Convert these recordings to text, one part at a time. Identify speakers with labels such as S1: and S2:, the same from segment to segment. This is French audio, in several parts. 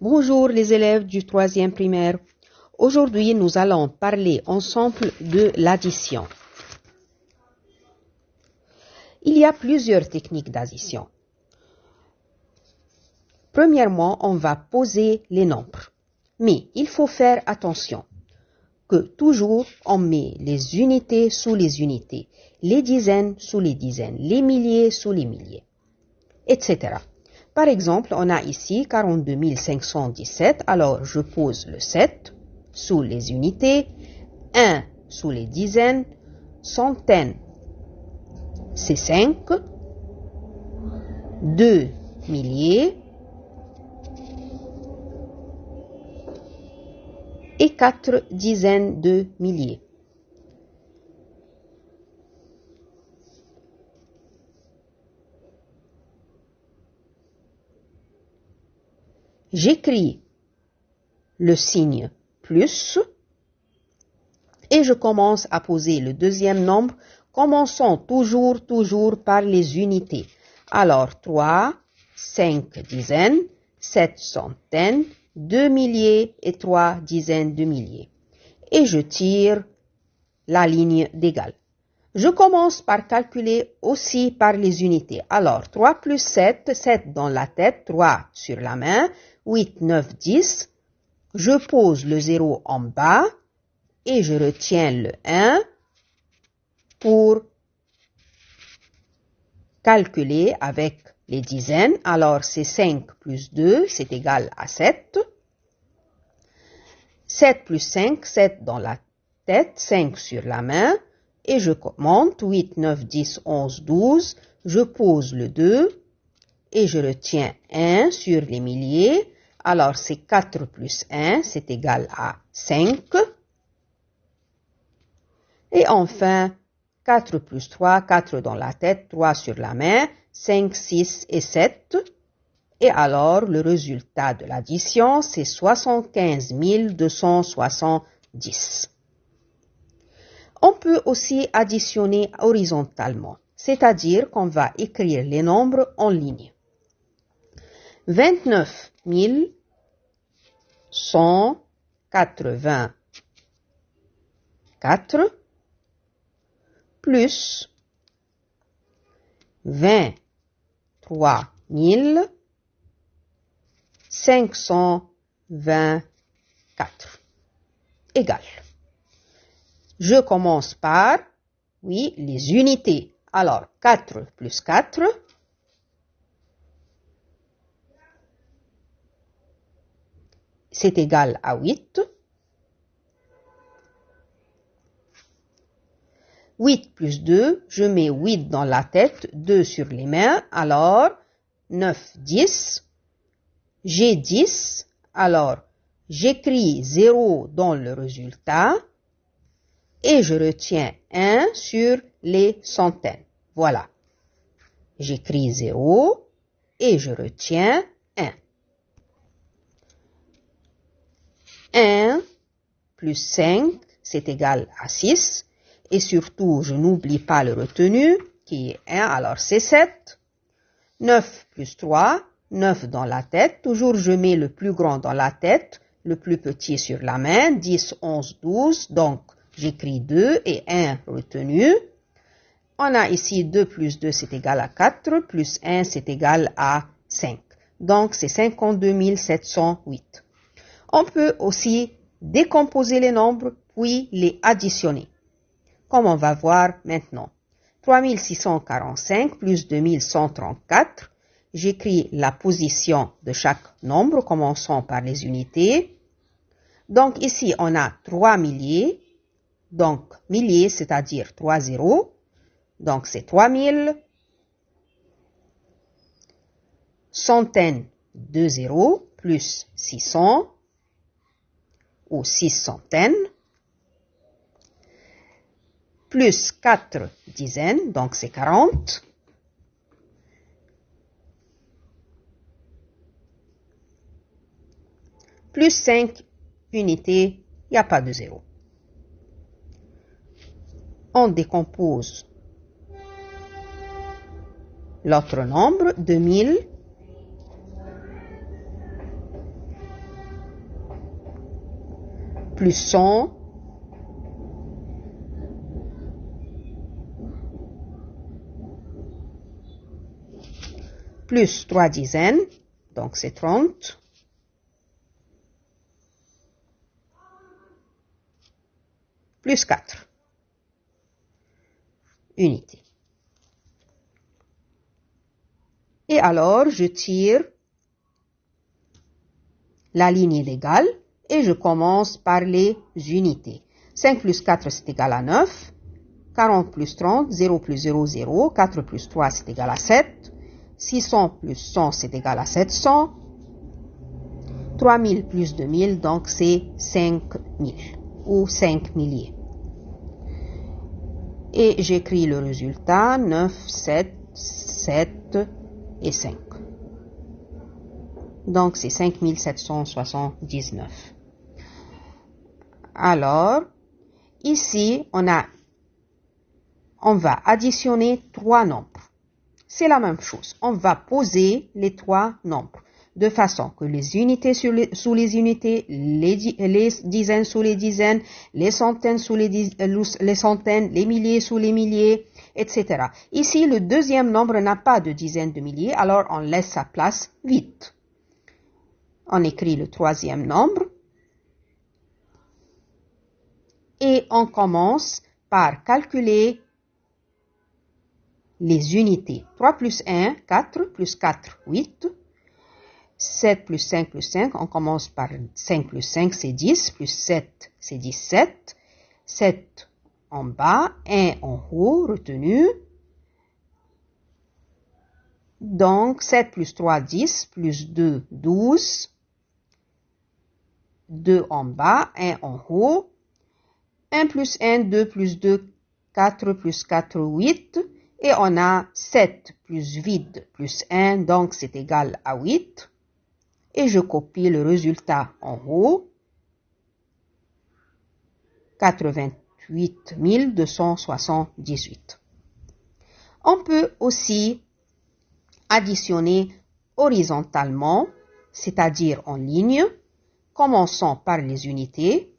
S1: Bonjour les élèves du 3e primaire. Aujourd'hui, nous allons parler ensemble de l'addition. Il y a plusieurs techniques d'addition. Premièrement, on va poser les nombres. Mais il faut faire attention que toujours on met les unités sous les unités, les dizaines sous les dizaines, les milliers sous les milliers, etc. Par exemple, on a ici 42 517, alors je pose le 7 sous les unités, 1 sous les dizaines, centaines, c'est 5, 2 milliers et 4 dizaines de milliers. J'écris le signe plus et je commence à poser le deuxième nombre. Commençons toujours par les unités. Alors 3, 5 dizaines, 7 centaines, 2 milliers et 3 dizaines de milliers. Et je tire la ligne d'égale. Je commence par calculer aussi par les unités. Alors 3 plus 7, 7 dans la tête, 3 sur la main, 8, 9, 10. Je pose le 0 en bas et je retiens le 1 pour calculer avec les dizaines. Alors c'est 5 plus 2, c'est égal à 7. 7 plus 5, 7 dans la tête, 5 sur la main. Et je compte 8, 9, 10, 11, 12. Je pose le 2 et je retiens 1 sur les milliers. Alors c'est 4 plus 1, c'est égal à 5. Et enfin, 4 plus 3, 4 dans la tête, 3 sur la main, 5, 6 et 7. Et alors, le résultat de l'addition, c'est 75 270. On peut aussi additionner horizontalement, c'est-à-dire qu'on va écrire les nombres en ligne. 29 184 plus 23 524 égale. Je commence par, les unités. Alors, 4 plus 4, c'est égal à 8. 8 plus 2, je mets 8 dans la tête, 2 sur les mains. Alors, 9, 10. J'ai 10. Alors, j'écris 0 dans le résultat. Et je retiens 1 sur les centaines. Voilà. J'écris 0 et je retiens 1. 1 plus 5, c'est égal à 6. Et surtout, je n'oublie pas le retenu, qui est 1, alors c'est 7. 9 plus 3, 9 dans la tête. Toujours, je mets le plus grand dans la tête, le plus petit sur la main. 10, 11, 12. Donc, j'écris 2 et 1 retenu. On a ici 2 plus 2, c'est égal à 4, plus 1, c'est égal à 5. Donc, c'est 52 708. On peut aussi décomposer les nombres, puis les additionner, comme on va voir maintenant. 3645 plus 2134. J'écris la position de chaque nombre, commençons par les unités. Donc, ici, on a 3 milliers. Donc, milliers, c'est-à-dire 3 zéros. Donc, c'est 3000. Centaines, 2 zéros, plus 600, ou 6 centaines. Plus 4 dizaines, donc c'est 40. Plus 5 unités, il n'y a pas de zéro. On décompose l'autre nombre, 2000. plus 100, plus 3 dizaines, donc c'est 30, plus 4 unités. Et alors, je tire la ligne d'égale et je commence par les unités. 5 plus 4, c'est égal à 9. 40 plus 30, 0 plus 0, 0. 4 plus 3, c'est égal à 7. 600 plus 100, c'est égal à 700. 3000 plus 2000, donc c'est 5000 ou 5 milliers. Et j'écris le résultat, 9, 7, 7 et 5. Donc c'est 5779. Alors, ici, on va additionner 3 nombres. C'est la même chose. On va poser les 3 nombres de façon que les unités sous les unités, les dizaines sous les dizaines, les centaines sous les centaines, les milliers sous les milliers, etc. Ici, le deuxième nombre n'a pas de dizaines de milliers, alors on laisse sa place vide. On écrit le troisième nombre et on commence par calculer les unités. 3 plus 1, 4, plus 4, 8. 7 plus 5 plus 5, on commence par 5 plus 5, c'est 10, plus 7, c'est 17. 7 en bas, 1 en haut, retenu. Donc, 7 plus 3, 10, plus 2, 12. 2 en bas, 1 en haut. 1 plus 1, 2 plus 2, 4 plus 4, 8. Et on a 7 plus vide plus 1, donc c'est égal à 8. Et je copie le résultat en haut. 88 278. On peut aussi additionner horizontalement, c'est-à-dire en ligne, commençant par les unités.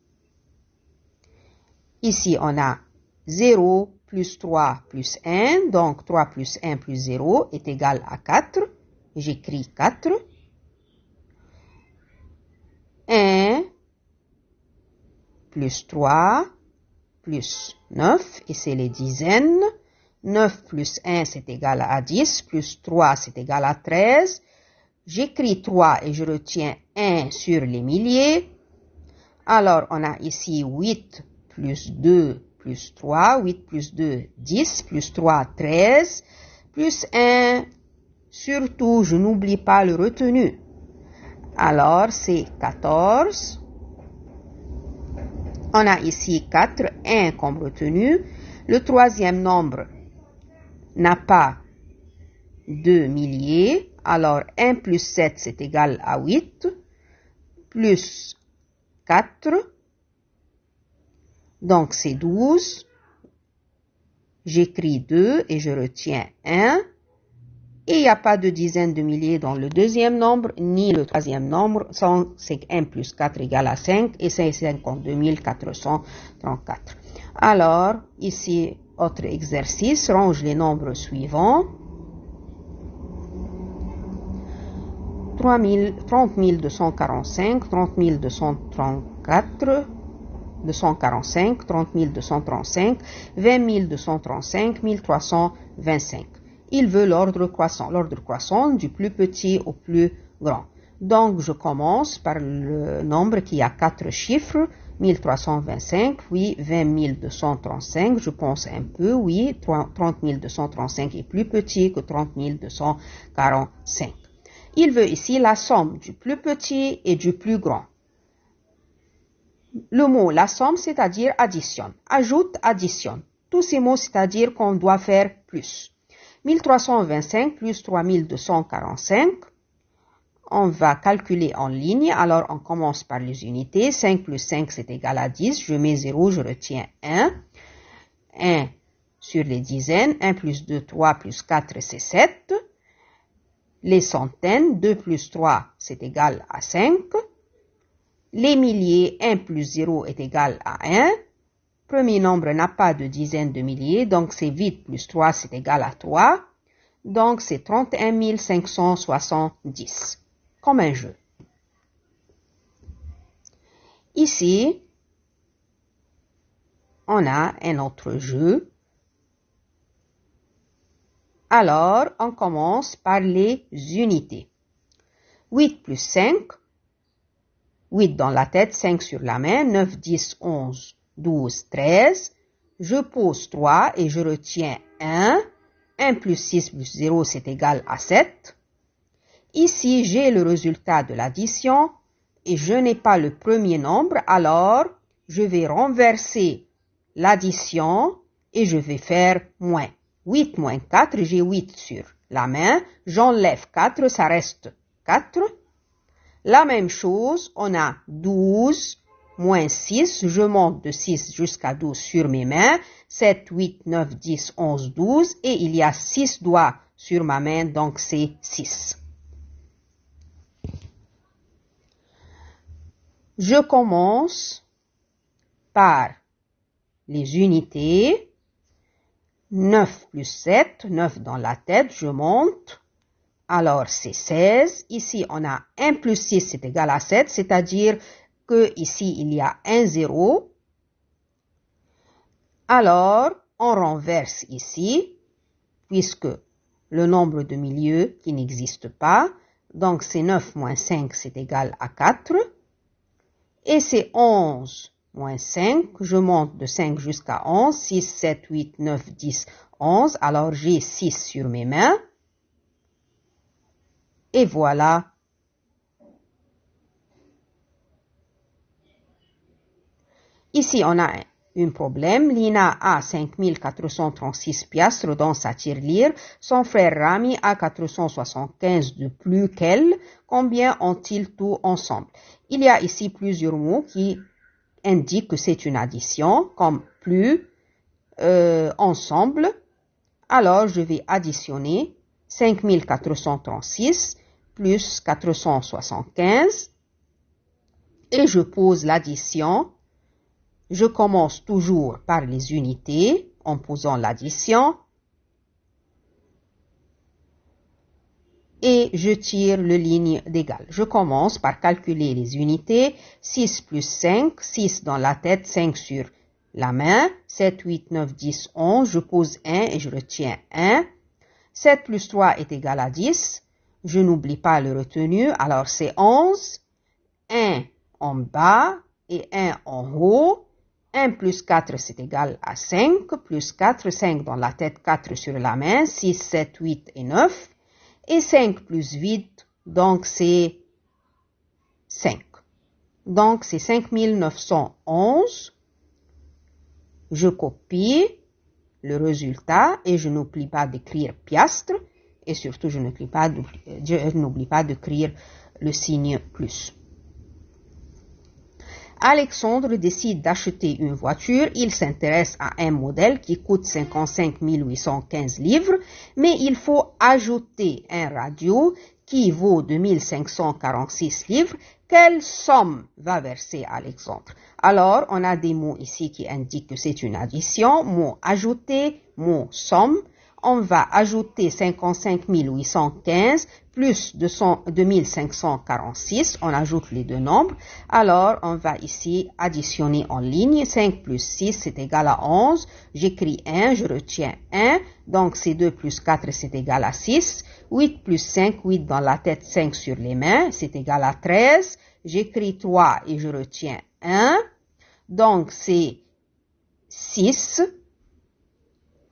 S1: Ici, on a 0 plus 3 plus 1, donc 3 plus 1 plus 0 est égal à 4. J'écris 4. 1 plus 3 plus 9, et c'est les dizaines. 9 plus 1, c'est égal à 10, plus 3, c'est égal à 13. J'écris 3 et je retiens 1 sur les milliers. Alors, on a ici 8 plus 2 plus 3, 8 plus 2, 10, plus 3, 13, plus 1, surtout, je n'oublie pas le retenu. Alors, c'est 14. On a ici 4, 1 comme retenu. Le troisième nombre n'a pas de milliers. Alors, 1 plus 7, c'est égal à 8. Plus 4. Donc, c'est 12. J'écris 2 et je retiens 1. Et il n'y a pas de dizaines de milliers dans le deuxième nombre, ni le troisième nombre. C'est 1 plus 4 égale à 5 et c'est 52 434. Alors, ici, autre exercice, range les nombres suivants. 30 245, 30 234, 245, 30 235, 20 235, 1325. Il veut l'ordre croissant du plus petit au plus grand. Donc, je commence par le nombre qui a 4 chiffres, 1325, oui, 20 235, je pense un peu, oui, 30 235 est plus petit que 30 245. Il veut ici la somme du plus petit et du plus grand. Le mot la somme, c'est-à-dire additionne. Ajoute, additionne. Tous ces mots, c'est-à-dire qu'on doit faire plus. 1325 plus 3245. On va calculer en ligne. Alors, on commence par les unités. 5 plus 5, c'est égal à 10. Je mets 0, je retiens 1. 1 sur les dizaines. 1 plus 2, 3 plus 4, c'est 7. Les centaines, 2 plus 3, c'est égal à 5. Les milliers, 1 plus 0 est égal à 1. Premier nombre n'a pas de dizaines de milliers, donc c'est 8 plus 3, c'est égal à 3. Donc c'est 31 570, comme un jeu. Ici, on a un autre jeu. Alors, on commence par les unités. 8 plus 5, 8 dans la tête, 5 sur la main, 9, 10, 11, 12, 13. Je pose 3 et je retiens 1. 1 plus 6 plus 0, c'est égal à 7. Ici, j'ai le résultat de l'addition et je n'ai pas le premier nombre, alors je vais renverser l'addition et je vais faire moins. 8 moins 4, j'ai 8 sur la main, j'enlève 4, ça reste 4. La même chose, on a 12 moins 6, je monte de 6 jusqu'à 12 sur mes mains, 7, 8, 9, 10, 11, 12, et il y a 6 doigts sur ma main, donc c'est 6. Je commence par les unités. 9 plus 7, 9 dans la tête, je monte. Alors c'est 16. Ici, on a 1 plus 6, c'est égal à 7, c'est-à-dire que ici, il y a un 0. Alors, on renverse ici, puisque le nombre de milieu qui n'existe pas, donc c'est 9 moins 5, c'est égal à 4. Et c'est 11 moins 5, je monte de 5 jusqu'à 11, 6, 7, 8, 9, 10, 11. Alors j'ai 6 sur mes mains. Et voilà. Ici, on a un problème. Lina a 5436 piastres dans sa tirelire. Son frère Rami a 475 de plus qu'elle. Combien ont-ils tout ensemble? Il y a ici plusieurs mots qui indiquent que c'est une addition, comme plus, ensemble. Alors, je vais additionner 5436 plus 475 et je pose l'addition. Je commence toujours par les unités en posant l'addition et je tire le ligne d'égal. Je commence par calculer les unités. 6 plus 5, 6 dans la tête, 5 sur la main. 7, 8, 9, 10, 11. Je pose 1 et je retiens 1. 7 plus 3 est égal à 10. Je n'oublie pas le retenu, alors c'est 11. 1 en bas et 1 en haut. 1 plus 4, c'est égal à 5. Plus 4, 5 dans la tête, 4 sur la main. 6, 7, 8 et 9. Et 5 plus 8, donc c'est 5. Donc c'est 5911. Je copie le résultat et je n'oublie pas d'écrire piastre. Et surtout, je n'oublie pas d'écrire le signe plus. Alexandre décide d'acheter une voiture. Il s'intéresse à un modèle qui coûte 55 815 livres, mais il faut ajouter un radio qui vaut 2546 livres. Quelle somme va verser Alexandre? Alors, on a des mots ici qui indiquent que c'est une addition. Mot ajouter, mot somme. On va ajouter 55 815 plus 2546. On ajoute les deux nombres. Alors, on va ici additionner en ligne. 5 plus 6, c'est égal à 11. J'écris 1, je retiens 1. Donc, c'est 2 plus 4, c'est égal à 6. 8 plus 5, 8 dans la tête, 5 sur les mains, c'est égal à 13. J'écris 3 et je retiens 1. Donc, c'est 6.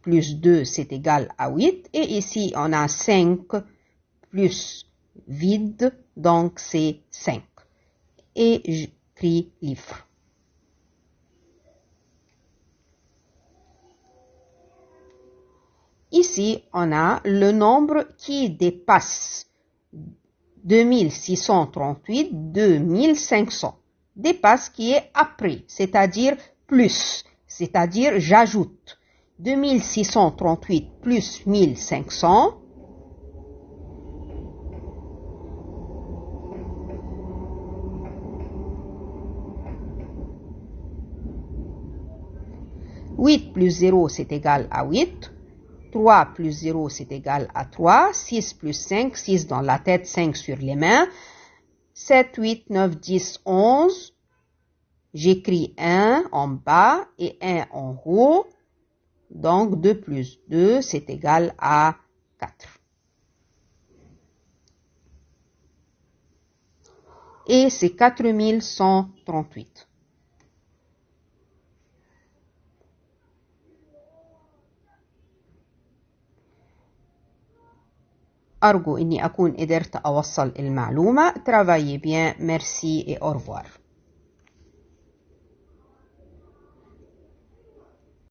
S1: Plus 2, c'est égal à 8. Et ici, on a 5 plus vide, donc c'est 5. Et j'écris livre. Ici, on a le nombre qui dépasse 2638, 2500. Dépasse qui est après, c'est-à-dire plus, c'est-à-dire j'ajoute. 2638 plus 1500, 8 plus 0, c'est égal à 8. 3 plus 0, c'est égal à 3. 6 plus 5, 6 dans la tête, 5 sur les mains. 7, 8, 9, 10, 11. J'écris 1 en bas et 1 en haut. Donc 2 plus 2, c'est égal à 4. Et c'est 4138. أرجو إني أكون قدرت أوصل المعلومة. Travaillez bien, merci et au revoir.